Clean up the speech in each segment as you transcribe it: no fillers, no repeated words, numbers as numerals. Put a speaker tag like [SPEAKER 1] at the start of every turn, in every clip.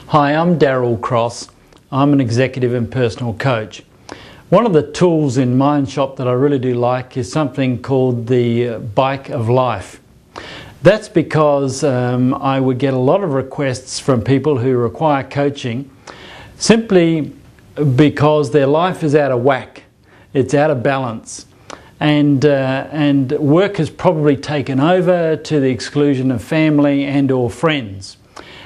[SPEAKER 1] Hi, I'm Darryl Cross. I'm an executive and personal coach. One of the tools in Mindshop that I really do like is something called the Bike of Life. That's because I would get a lot of requests from people who require coaching simply because their life is out of whack, it's out of balance, and work has probably taken over to the exclusion of family and or friends.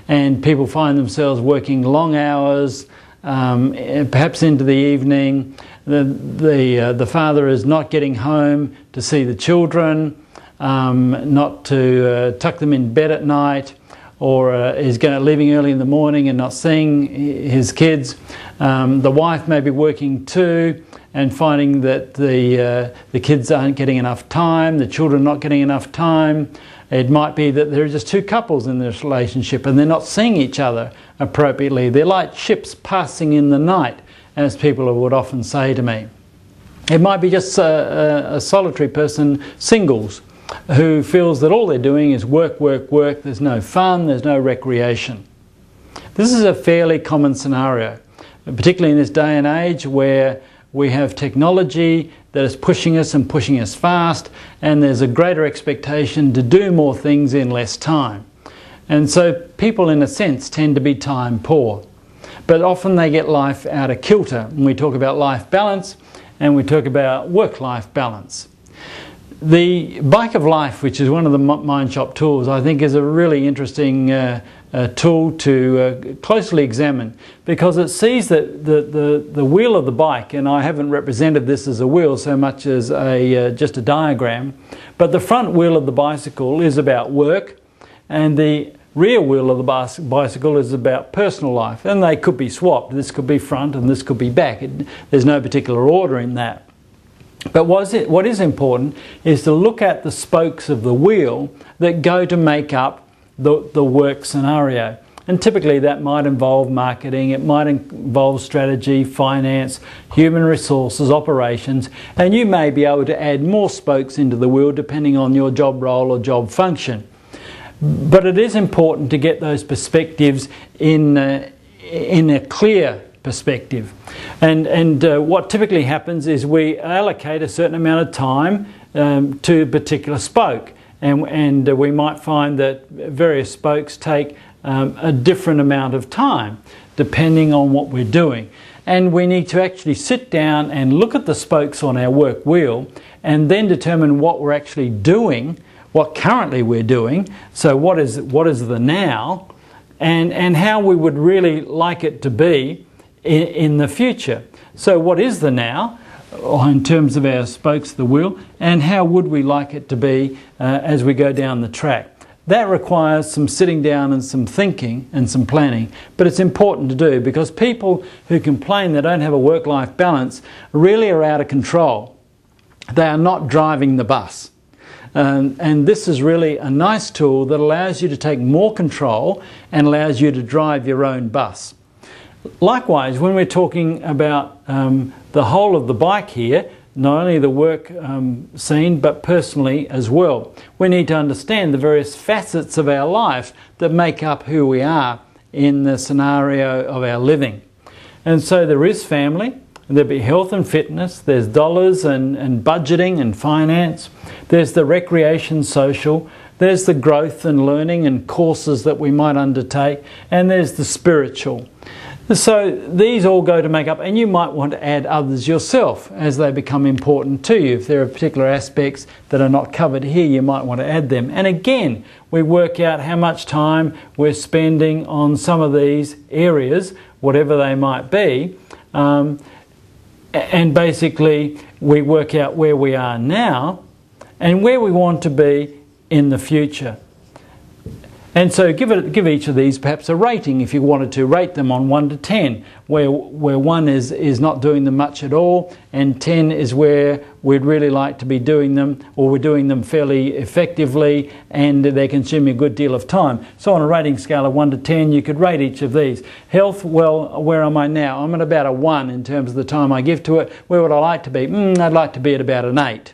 [SPEAKER 1] And people find themselves working long hours, perhaps into the evening. The father is not getting home to see the children, not to tuck them in bed at night, or is leaving early in the morning and not seeing his kids. The wife may be working too and finding that the kids aren't getting enough time, the children not getting enough time. It might be that there are just two couples in this relationship and they're not seeing each other appropriately. They're like ships passing in the night, as people would often say to me. It might be just a solitary person, singles, who feels that all they're doing is work, work, work. There's no fun, there's no recreation. This is a fairly common scenario, particularly in this day and age where we have technology that is pushing us and pushing us fast, and there's a greater expectation to do more things in less time. And so people, in a sense, tend to be time poor. But often they get life out of kilter when we talk about life balance and we talk about work-life balance. The Bike of Life, which is one of the Mindshop tools, I think is a really interesting tool to closely examine, because it sees that the wheel of the bike, and I haven't represented this as a wheel so much as just a diagram, but the front wheel of the bicycle is about work and the rear wheel of the bicycle is about personal life, and they could be swapped. This could be front and this could be back. There's no particular order in that. But what is important is to look at the spokes of the wheel that go to make up the work scenario. And typically that might involve marketing, it might involve strategy, finance, human resources, operations, and you may be able to add more spokes into the wheel depending on your job role or job function. But it is important to get those perspectives in a clear perspective. And what typically happens is we allocate a certain amount of time to a particular spoke, and we might find that various spokes take a different amount of time depending on what we're doing. And we need to actually sit down and look at the spokes on our work wheel and then determine what we're actually doing, what currently we're doing, so what is the now, and how we would really like it to be in the future. So what is the now in terms of our spokes of the wheel, and how would we like it to be as we go down the track? That requires some sitting down and some thinking and some planning, but it's important to do, because people who complain they don't have a work-life balance really are out of control. They are not driving the bus. And this is really a nice tool that allows you to take more control and allows you to drive your own bus. Likewise, when we're talking about the whole of the bike here, not only the work scene but personally as well, we need to understand the various facets of our life that make up who we are in the scenario of our living. And so there is family, there'll be health and fitness, there's dollars and budgeting and finance, there's the recreation social, there's the growth and learning and courses that we might undertake, and there's the spiritual. So these all go to make up, and you might want to add others yourself as they become important to you. If there are particular aspects that are not covered here, you might want to add them. And again, we work out how much time we're spending on some of these areas, whatever they might be, and basically we work out where we are now and where we want to be in the future. And so give each of these perhaps a rating if you wanted to rate them on 1 to 10, where 1 is not doing them much at all, and 10 is where we'd really like to be doing them, or we're doing them fairly effectively and they're consuming a good deal of time. So on a rating scale of 1 to 10, you could rate each of these. Health, well, where am I now? I'm at about a 1 in terms of the time I give to it. Where would I like to be? I'd like to be at about an 8.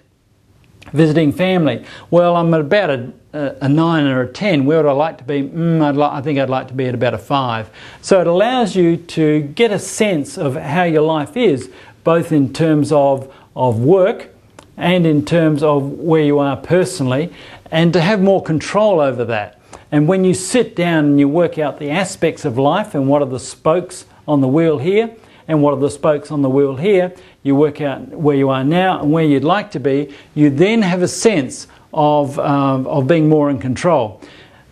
[SPEAKER 1] Visiting family. Well, I'm at about a 9 or a 10. Where would I like to be? I think I'd like to be at about a 5. So it allows you to get a sense of how your life is, both in terms of work and in terms of where you are personally, and to have more control over that. And when you sit down and you work out the aspects of life and what are the spokes on the wheel here and what are the spokes on the wheel here, you work out where you are now and where you'd like to be, you then have a sense of being more in control.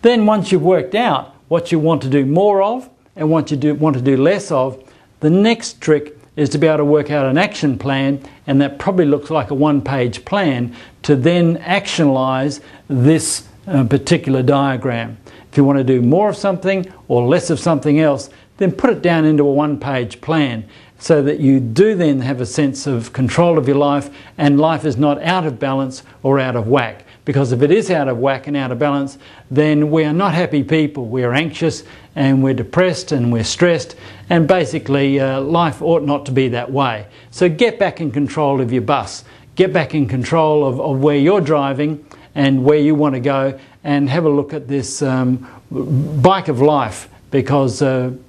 [SPEAKER 1] Then once you've worked out what you want to do more of and what you want to do less of, the next trick is to be able to work out an action plan, and that probably looks like a one-page plan to then actionalize this particular diagram. If you want to do more of something or less of something else, then put it down into a one-page plan so that you do then have a sense of control of your life, and life is not out of balance or out of whack. Because if it is out of whack and out of balance, then we are not happy people. We are anxious and we're depressed and we're stressed, and basically life ought not to be that way. So get back in control of your bus. Get back in control of where you're driving and where you want to go, and have a look at this bike of life, because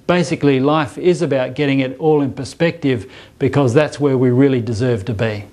[SPEAKER 1] basically life is about getting it all in perspective, because that's where we really deserve to be.